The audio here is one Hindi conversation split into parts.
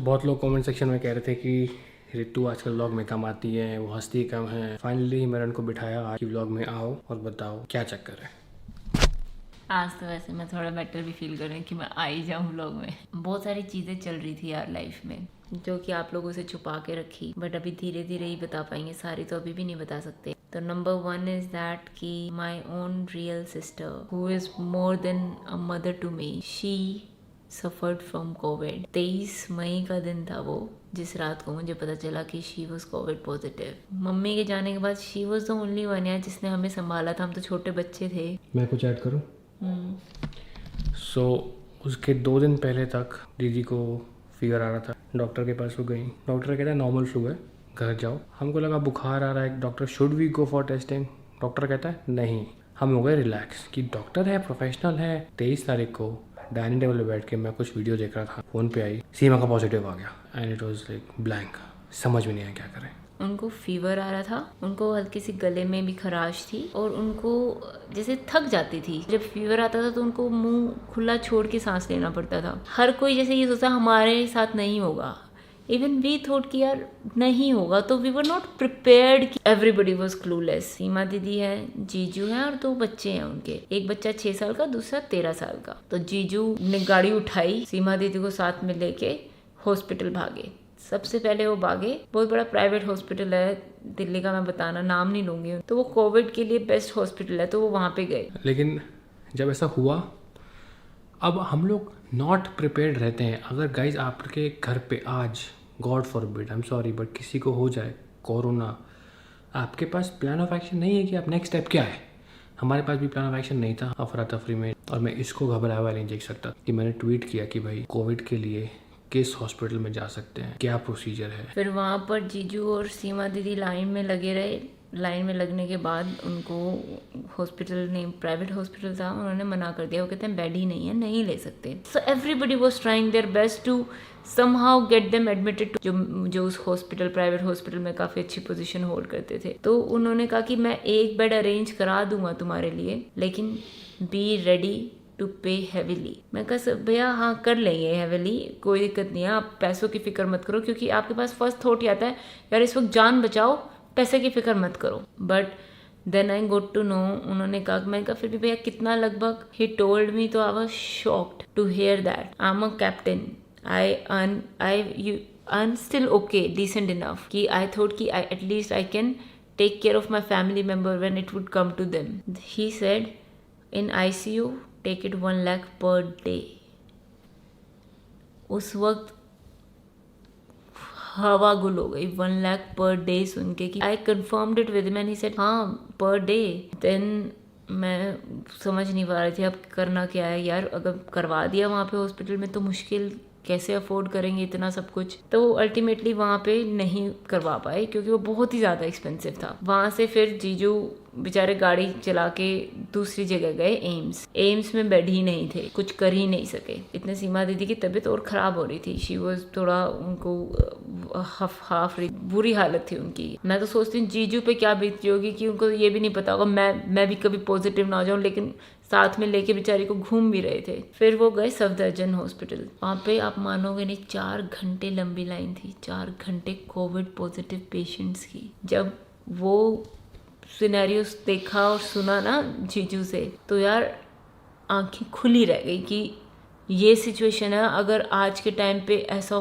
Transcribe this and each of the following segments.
बहुत लोग कमेंट सेक्शन में कह रहे थे कि रितु आजकल व्लॉग में कम आती है, वो हंसती कम है। फाइनली मैंने उनको बिठाया आज की व्लॉग में आओ और बताओ क्या चक्कर है। आज तो वैसे मैं थोड़ा बेटर भी फील कर रही हूँ कि मैं आ ही जाऊँ व्लॉग में। बहुत सारी चीज़ें चल रही थी यार लाइफ में जो कि आप लोगों से छुपा के रखी, बट अभी धीरे धीरे ही बता पाएंगे, सारी तो अभी भी नहीं बता सकते। तो नंबर 1 इज दैट कि my own real sister who is more than a mother to me, she suffered from Covid. 23 मई का दिन था वो जिस रात को मुझे पता चला कि she was Covid positive. Mummy के जाने के बाद she was the only one यार जिसने हमें संभाला था। हम तो छोटे बच्चे थे। मैं कुछ ऐड करूँ? उसके 2 दिन पहले तक दीदी को फीवर आ रहा था। डॉक्टर के पास वो गई, डॉक्टर कहता है नॉर्मल फ्लू है, घर जाओ। हमको लगा बुखार आ रहा है, doctor should we go for testing? Doctor कहता है नहीं। हम हो गए रिलैक्स कि डॉक्टर है, प्रोफेशनल है। 23 तारीख को डाइनिंग टेबल पे बैठ के मैं कुछ वीडियो देख रहा था, फ़ोन पे आई सीमा का पॉजिटिव आ गया and it was like blank. समझ में नहीं आया क्या करें। उनको फीवर आ रहा था, उनको हल्की सी गले में भी खराश थी और उनको जैसे थक जाती थी। जब फीवर आता था तो उनको मुंह खुला छोड़ के सांस लेना पड़ता था। हर कोई जैसे ये सोचता हमारे साथ नहीं होगा, इवन वी थॉट कि यार नहीं होगा, तो we were not prepared. Everybody was clueless. Seema दीदी है, जीजू है और 2 बच्चे हैं उनके। एक बच्चा 6 साल का, दूसरा 13 साल का। तो जीजू ने गाड़ी उठाई, सीमा दीदी को साथ में लेके हॉस्पिटल भागे। सबसे पहले वो भागे, बहुत बड़ा प्राइवेट हॉस्पिटल है दिल्ली का, मैं बताना नाम नहीं लूंगी। तो वो कोविड के लिए बेस्ट हॉस्पिटल है, तो वो वहाँ पे गए। लेकिन जब ऐसा हुआ, अब हम लोग नॉट प्रिपेयर्ड रहते हैं। अगर गाइज आपके घर पे आज God forbid, I am sorry but किसी को हो जाए कोरोना, आपके पास प्लान ऑफ एक्शन नहीं है कि आप नेक्स्ट स्टेप क्या है। हमारे पास भी प्लान ऑफ एक्शन नहीं था, अफरा तफरी में। और मैं इसको घबराया हुआ नहीं देख सकता कि मैंने ट्वीट किया कि भाई कोविड के लिए किस हॉस्पिटल में जा सकते हैं, क्या प्रोसीजर है। फिर वहाँ पर जीजू और सीमा दीदी लाइन में लगे रहे। लाइन में लगने के बाद उनको हॉस्पिटल ने, प्राइवेट हॉस्पिटल था, उन्होंने मना कर दिया। वो कहते हैं बेड ही नहीं है, नहीं ले सकते। So everybody was trying their best to somehow get them admitted to जो उस हॉस्पिटल, प्राइवेट हॉस्पिटल में काफ़ी अच्छी पोजीशन होल्ड करते थे। तो उन्होंने कहा कि मैं एक बेड अरेंज करा दूंगा तुम्हारे लिए, लेकिन बी रेडी टू पे हेविली। मैं कहा भैया हाँ कर लेंगे हेविली, कोई दिक्कत नहीं है, आप पैसों की फिक्र मत करो। क्योंकि आपके पास फर्स्ट थॉट ही आता है यार इस वक्त जान बचाओ, पैसे की फिक्र मत करो। But then I got to know, उन्होंने कहा, मैं कहा फिर भी भैया कितना लगभग? ही टोल्ड मी, तो I was shocked to hear that I am a captain, you earn still okay, decent enough कि I thought कि at least I can take care of my family member when it would come to them. He said in ICU take it 1 lakh per day. उस वक्त हवा गुल हो गई 1 lakh per day सुन के कि I confirmed it with him and he said हाँ per day. Then मैं समझ नहीं पा रही थी अब करना क्या है यार। अगर करवा दिया वहाँ पे हॉस्पिटल में तो मुश्किल, कैसे अफोर्ड करेंगे इतना सब कुछ। तो वो अल्टीमेटली वहाँ पे नहीं करवा पाए क्योंकि वो बहुत ही ज़्यादा एक्सपेंसिव था। वहाँ से फिर जीजू बेचारे गाड़ी चला के दूसरी जगह गए, एम्स में बेड ही नहीं थे, कुछ कर ही नहीं सके। इतने सीमा दीदी की तबीयत और ख़राब हो रही थी। शी वॉज थोड़ा, उनको हाफ बुरी हालत थी उनकी। मैं तो सोचती हूँ जीजू पे क्या बीतती होगी कि उनको ये भी नहीं पता होगा मैं भी कभी पॉजिटिव ना हो जाऊँ, लेकिन साथ में लेके बेचारी को घूम भी रहे थे। फिर वो गए सफदरजंग हॉस्पिटल। वहाँ पे आप मानोगे नहीं 4 घंटे लंबी लाइन थी, 4 घंटे कोविड पॉजिटिव पेशेंट्स की। जब वो सिनेरियोस देखा और सुना ना जीजू से, तो यार आंखें खुली रह गई कि ये सिचुएशन है। अगर आज के टाइम पे ऐसा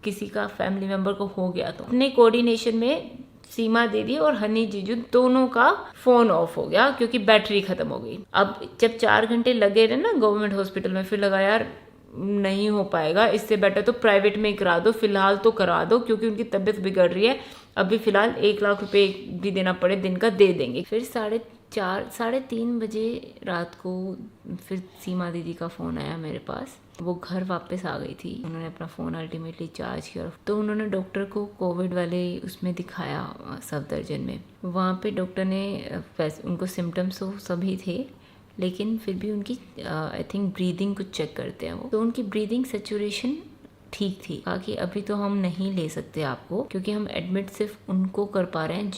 किसी का फैमिली मेम्बर को हो गया तो अपने कोऑर्डिनेशन में सीमा दीदी और हनी जीजू दोनों का फोन ऑफ हो गया क्योंकि बैटरी खत्म हो गई। अब जब 4 घंटे लगे रहे ना गवर्नमेंट हॉस्पिटल में, फिर लगा यार नहीं हो पाएगा, इससे बेटर तो प्राइवेट में ही करा दो, फिलहाल तो करा दो क्योंकि उनकी तबीयत बिगड़ रही है। अभी फिलहाल 1 लाख रुपए भी देना पड़े दिन का दे देंगे। फिर 3:30 बजे रात को फिर सीमा दीदी का फ़ोन आया मेरे पास। वो घर वापस आ गई थी, उन्होंने अपना फ़ोन अल्टीमेटली चार्ज किया। तो उन्होंने डॉक्टर को कोविड वाले उसमें दिखाया सफदरजंग में। वहाँ पे डॉक्टर ने उनको सिम्टम्स तो सभी थे, लेकिन फिर भी उनकी आई थिंक ब्रीदिंग कुछ चेक करते हैं वो। तो उनकी ब्रीदिंग सेचुरेशन ठीक थी। कहा कि अभी तो हम नहीं ले सकते आपको क्योंकि हम एडमिट सिर्फ उनको कर पा रहे हैं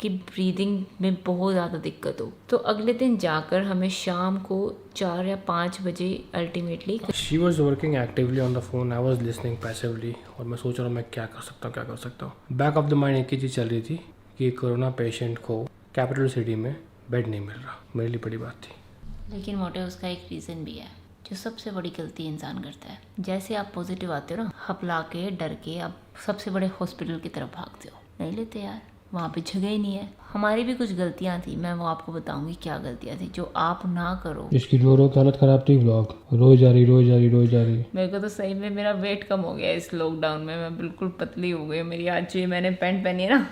कि ब्रीदिंग में बहुत ज़्यादा दिक्कत हो। तो अगले दिन जाकर हमें शाम को 4 या 5 बजे ultimately she was working actively on the phone, I was listening passively, और मैं सोच रहा हूँ मैं क्या कर सकता हूँ। बैक ऑफ द माइंड एक ही चीज़ चल रही थी कि कोरोना पेशेंट को कैपिटल सिटी में बेड नहीं मिल रहा। मेरे लिए बड़ी बात थी। लेकिन मोटे उसका एक रीज़न भी है, जो सबसे बड़ी गलती इंसान करता है। जैसे आप पॉजिटिव आते हो ना, हपला के डर के आप सबसे बड़े हॉस्पिटल की तरफ भागते हो। नहीं लेते यार, वहाँ पे जगह ही नहीं है। हमारी भी कुछ गलतियाँ थी, मैं वो आपको बताऊंगी क्या गलतियाँ थी जो आप ना करो। इसकी रो की हालत खराब थी, व्लॉग रोज जा रही। मेरे को तो सही में मेरा वेट कम हो गया इस लॉकडाउन में, मैं बिल्कुल पतली हो गई। मेरी आज जो मैंने पैंट पहनी है ना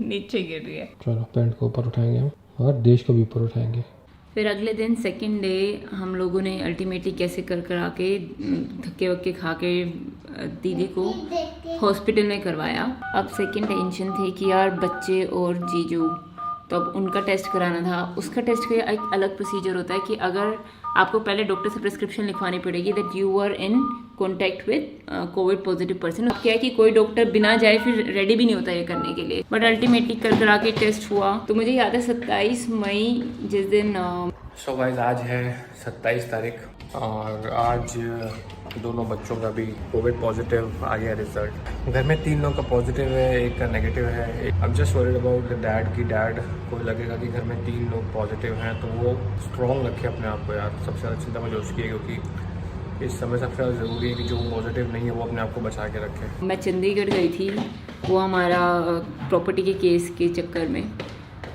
नीचे गिर रही है। चलो पैंट को ऊपर उठाएंगे हम और देश को भी ऊपर उठाएंगे। फिर अगले दिन सेकंड डे हम लोगों ने अल्टीमेटली कैसे कर आके धक्के वक्के खा के दीदी को हॉस्पिटल में करवाया। अब सेकंड टेंशन थी कि यार बच्चे और जीजू, तो अब उनका टेस्ट कराना था। उसका टेस्ट का एक अलग प्रोसीजर होता है कि अगर आपको पहले डॉक्टर से प्रिस्क्रिप्शन लिखवानी पड़ेगी that you are in contact with Covid positive person. क्या है कि कोई डॉक्टर बिना जाए फिर रेडी भी नहीं होता ये करने के लिए। बट अल्टीमेटली करा के टेस्ट हुआ। तो मुझे याद है 27 मई जिस दिन सो गाइस आज है 27 तारीख और आज दोनों बच्चों का भी कोविड पॉजिटिव आ गया रिजल्ट। घर में 3 लोगों का पॉजिटिव है, एक का नेगेटिव है। I am just worried about the dad को लगेगा कि घर में 3 लोग पॉजिटिव हैं तो वो स्ट्रॉन्ग रखे अपने आप को यार। सबसे ज़्यादा चिंता मुझे उसकी है क्योंकि इस समय सबसे ज़्यादा ज़रूरी है कि जो पॉजिटिव नहीं है वो अपने आप को बचा के रखे। मैं चंडीगढ़ गई थी, वो हमारा प्रॉपर्टी के केस के चक्कर में।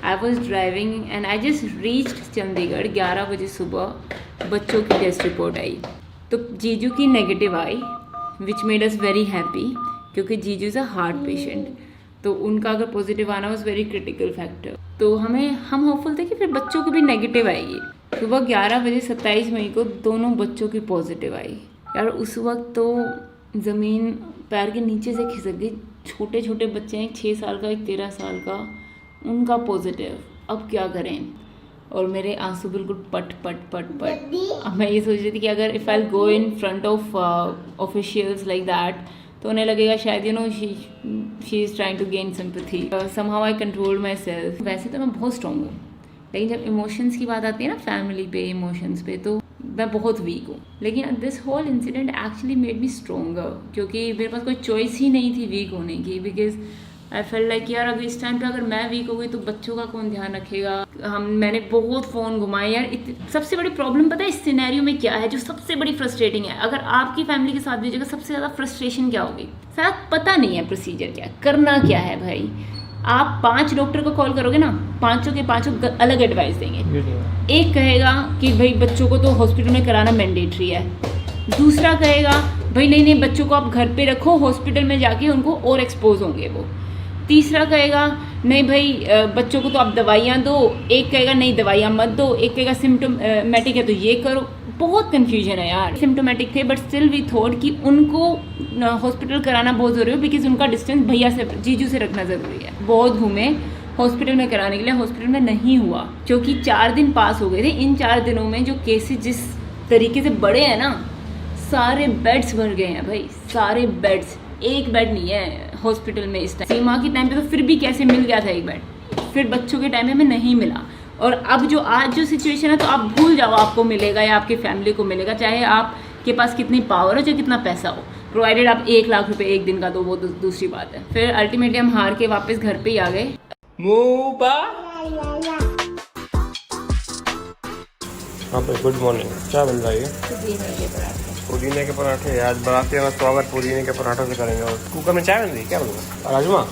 I was driving and I just reached Chandigarh 11 बजे सुबह। बच्चों की टेस्ट रिपोर्ट आई तो जीजू की negative I, which made us very happy क्योंकि जीजू इज़ अ हार्ट पेशेंट। तो उनका अगर पॉजिटिव आना वॉज वेरी क्रिटिकल फैक्टर। तो हम होपफुल थे कि फिर बच्चों की भी नेगेटिव आएगी। सुबह 11 बजे 27 मई को दोनों बच्चों की पॉजिटिव आई। यार उस वक्त तो ज़मीन पैर के नीचे से खिसक गई। छोटे छोटे बच्चे हैं, 6 साल का, एक 13 साल का, उनका पॉजिटिव। अब क्या करें? और मेरे आंसू बिल्कुल पट। अब मैं ये सोच रही थी कि अगर if I go in front of officials like that तो उन्हें लगेगा शायद she is trying to gain sympathy. Somehow I control myself. वैसे तो मैं बहुत स्ट्रॉन्ग हूँ, लेकिन जब इमोशंस की बात आती है ना, फैमिली पे, इमोशंस पे, तो मैं बहुत वीक हूँ। लेकिन this whole incident actually made me stronger क्योंकि मेरे पास कोई चॉइस ही नहीं थी वीक होने की। बिकॉज आई फेल लाइक यार अगर इस टाइम पे अगर मैं वीक हो गई तो बच्चों का कौन ध्यान रखेगा। मैंने बहुत फ़ोन घुमाए यार। सबसे बड़ी प्रॉब्लम पता है इस सिनेरियो में क्या है, जो सबसे बड़ी फ्रस्ट्रेटिंग है? अगर आपकी फैमिली के साथ भी जगह सबसे ज़्यादा फ्रस्ट्रेशन क्या होगी? शायद पता नहीं है प्रोसीजर क्या है, करना क्या है। भाई आप 5 डॉक्टर को कॉल करोगे ना, 5 के 5 अलग एडवाइस देंगे। एक कहेगा कि भाई बच्चों को तो हॉस्पिटल में कराना मैंडेटरी है। दूसरा कहेगा भाई नहीं बच्चों को आप घर पे रखो, हॉस्पिटल में जाके उनको और एक्सपोज होंगे वो। तीसरा कहेगा नहीं भाई बच्चों को तो आप दवाइयाँ दो। एक कहेगा नहीं दवाइयाँ मत दो। एक कहेगा सिम्टोमेटिक है तो ये करो। बहुत कन्फ्यूजन है यार। सिम्टोमेटिक थे बट स्टिल वी थॉट कि उनको हॉस्पिटल कराना बहुत ज़रूरी है बिकॉज उनका डिस्टेंस भैया से, जीजू से रखना ज़रूरी है। बहुत घूमे हॉस्पिटल में कराने के लिए, हॉस्पिटल में नहीं हुआ क्योंकि 4 दिन पास हो गए थे। इन 4 दिनों में जो केसेस जिस तरीके से बढ़े हैं ना, सारे बेड्स भर गए हैं भाई, सारे बेड्स। एक बेड नहीं है हॉस्पिटल में इस टाइम। सीमा के टाइम पे तो फिर भी कैसे मिल गया था एक बेड, फिर बच्चों के टाइम में हमें नहीं मिला। और अब जो आज जो सिचुएशन है तो आप भूल जाओ आपको मिलेगा या आपकी फैमिली को मिलेगा, चाहे आपके पास कितनी पावर हो, चाहे कितना पैसा हो, प्रोवाइडेड आप 1 लाख रुपए एक दिन का दो, वो दूसरी बात है। फिर अल्टीमेटली हम हार के वापस घर पे ही आ गए। गुड मॉर्निंग, क्या मिल रहा है? पुदीने के पराठे। आज बनाते हैं स्वागत पुदीने के पराठों से करेंगे। और कुकर में चाय बन रही, क्या बनूंगा? राजमा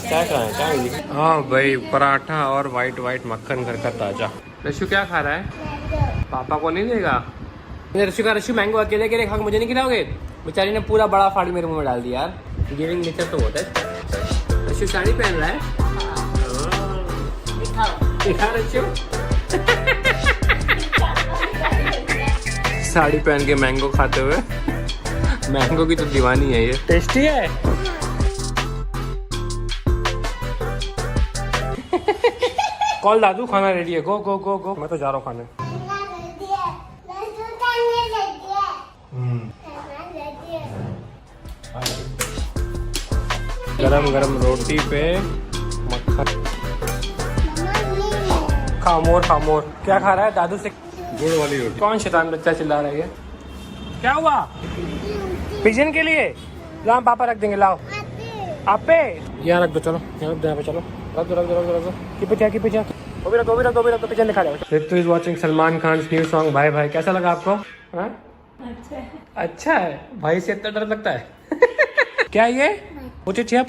चाय। हाँ भाई, पराठा और वाइट मक्खन घर का ताजा। रशु क्या खा रहा है? पापा को नहीं देगा? रशु मैंगो अकेले खा, मुझे नहीं खिलाओगे? बेचारी ने पूरा बड़ा फाड़ी मेरे मुंह में डाल दिया यार। गिविंग नेचर तो होता है। रशु साड़ी पहन रहा है। रशु साड़ी पहन के मैंगो खाते हुए। मैंगो की तो दीवानी है ये। टेस्टी है। कॉल दादू, खाना रेडी है। गो गो गो गो। मैं तो जा रहा हूँ खाने। गरम गरम रोटी पे खामोर खामोर। क्या खा रहा है दादू से? गुड़ वाली रोटी। कौन शैतान बच्चा चिल्ला रही है? क्या हुआ? पिजन के लिए लाओ, पापा रख देंगे। लाओ आपे, यहाँ रख दो। चलो यहाँ रख दो, यहाँ पे चलो। रख दो रख दो रख दो रख दो। की पीछे वो भी रख दो पिजन दिखा दो। Ritu is watching Salman Khan new song भाई भाई। कैसा लगा आपको? हाँ अच्छा है। भाई से इतना डर लगता है? क्या ये? पूछे छिया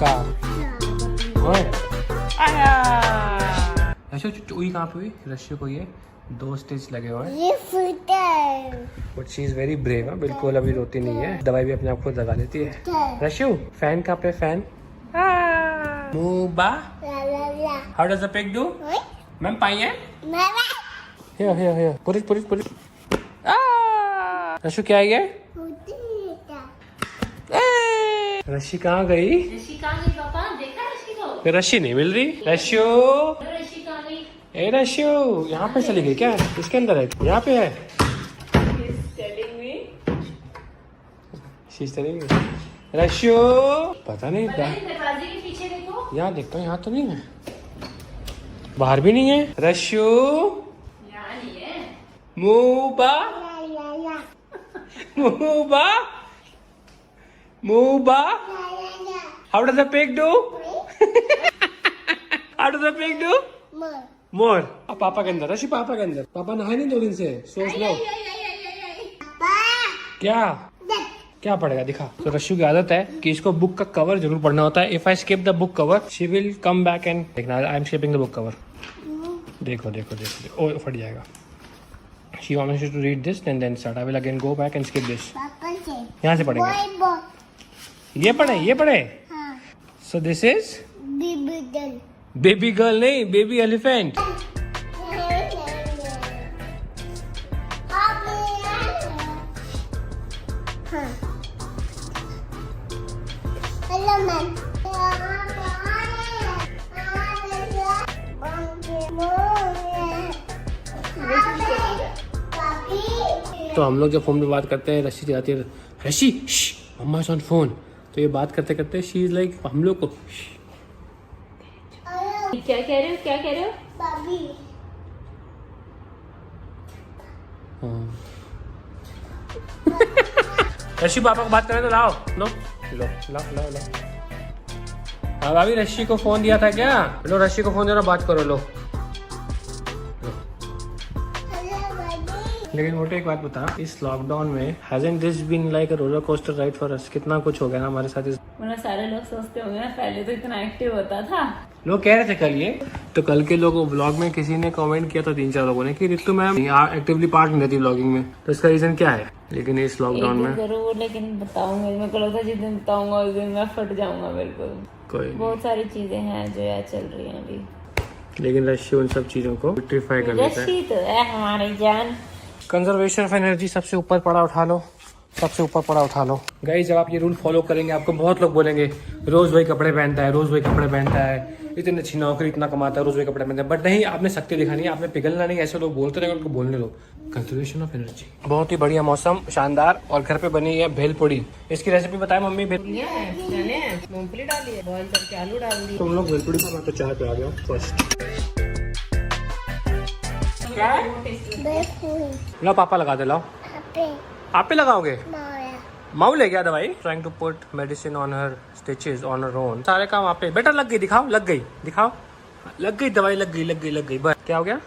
का आया। चुई कहाँ पे हुई? रश्मि को ये 2 स्टिच लगे हुए हैं। But she is very brave है, बिल्कुल अभी रोती नहीं है। दवाई भी अपने आप खुद लगा लेती है। रश्मि फैन कहाँ पे? फैन मूबा। How does the pig do? Ma'am पाई है? Here. Put it. रश्मि क्या है ये? रश्मि कहाँ गई? पापा? देखा रश्मि को? रश्मि नहीं मिल रही। रश्मि कहाँ गई? ए रश्मि यहाँ पे चली गई क्या? इसके अंदर है? यहाँ पे है? She's telling me. रश्मि पता नहीं दरवाजे के पीछे देखो। यहाँ देखता हूँ, यहाँ तो नहीं है। बाहर भी नहीं है। रश्मि मूबा How does the pig do? How does the pig do? More. अब पापा के अंदर। रश्मि पापा के अंदर। पापा नहाए नहीं 2 दिन से। सोच लो क्या पड़ेगा दिखा। तो रश्मि की आदत है कि इसको बुक का कवर जरूर पढ़ना होता है। If I skip the book cover she will come back and देखना I am skipping the book cover. देखो ओ फट जाएगा। She wants you to read this and then start. I will again go back and skip this. यहाँ से पढ़ेंगे। ये पढ़े। So this is baby girl नहीं, baby elephant. तो हम लोग जब फोन पे बात करते हैं, रश्मि जाती है, रश्मि मम्मा इज ऑन फोन। तो ये बात करते करते शी इज लाइक हम लोग को क्या कह रहे हो? रश्मि पापा को बात करें तो लाओ लो। हाँ भाभी रश्मि को फोन दिया था क्या? लो रश्मि को फोन दे रहा, बात करो लो। लेकिन मोटे एक बात बता, इस लॉकडाउन में hasn't this been like a roller coaster ride for us? कितना कुछ हो गया ना हमारे साथ। मतलब सारे लोग सोचते होंगे ना पहले तो इतना एक्टिव होता था। लोग कह रहे थे कल ये, तो कल के लोग व्लॉग में किसी ने कमेंट किया था 3-4 लोगों ने कि रितु मैम एक्टिवली पार्ट नहीं लेती व्लॉगिंग में, तो इसका रीजन क्या है? लेकिन इस लॉकडाउन में जरूर, लेकिन बताऊंगा मैं कल था, जिस दिन बताऊंगा उस दिन मैं फट जाऊंगा बिल्कुल। कोई बहुत सारी चीजें हैं जो यार चल रही हैं अभी, लेकिन रश्मि उन सब चीजों को विक्ट्रीफाई कर लेता है। रश्मि तो है हमारी जान। कंजर्वेशन ऑफ एनर्जी सबसे ऊपर पड़ा उठा लो, सबसे ऊपर पड़ा उठा लो। गाइस जब आप ये रूल फॉलो करेंगे, आपको बहुत लोग बोलेंगे रोज वही कपड़े पहनता है, इतनी अच्छी नौकरी, इतना कमाता है, रोज वही कपड़े पहनता है। बट नहीं, आपने शक्ति दिखानी है, आपने पिघलना नहीं। ऐसे लोग बोलते रहेंगे, उनको बोलने दो। Conservation of energy. बहुत ही बढ़िया मौसम, शानदार, और घर पे बनी है भेलपुड़ी। इसकी रेसिपी बताए मम्मी। मूंगफली डाली है, बॉईल करके आलू डाल दिए। तुम लोग भेलपुड़ी का, मैं तो चाय पे आ गया फर्स्ट। लो पापा लगा दे, लाओ। आप पे लगाओगे? माऊ ले गया दवाई। Trying to put medicine on her stitches on her own. सारे काम आप पे। बेटा लग गई, दिखाओ, लग गई, दिखाओ, लग गई दवाई, लग गई। बस क्या हो गया?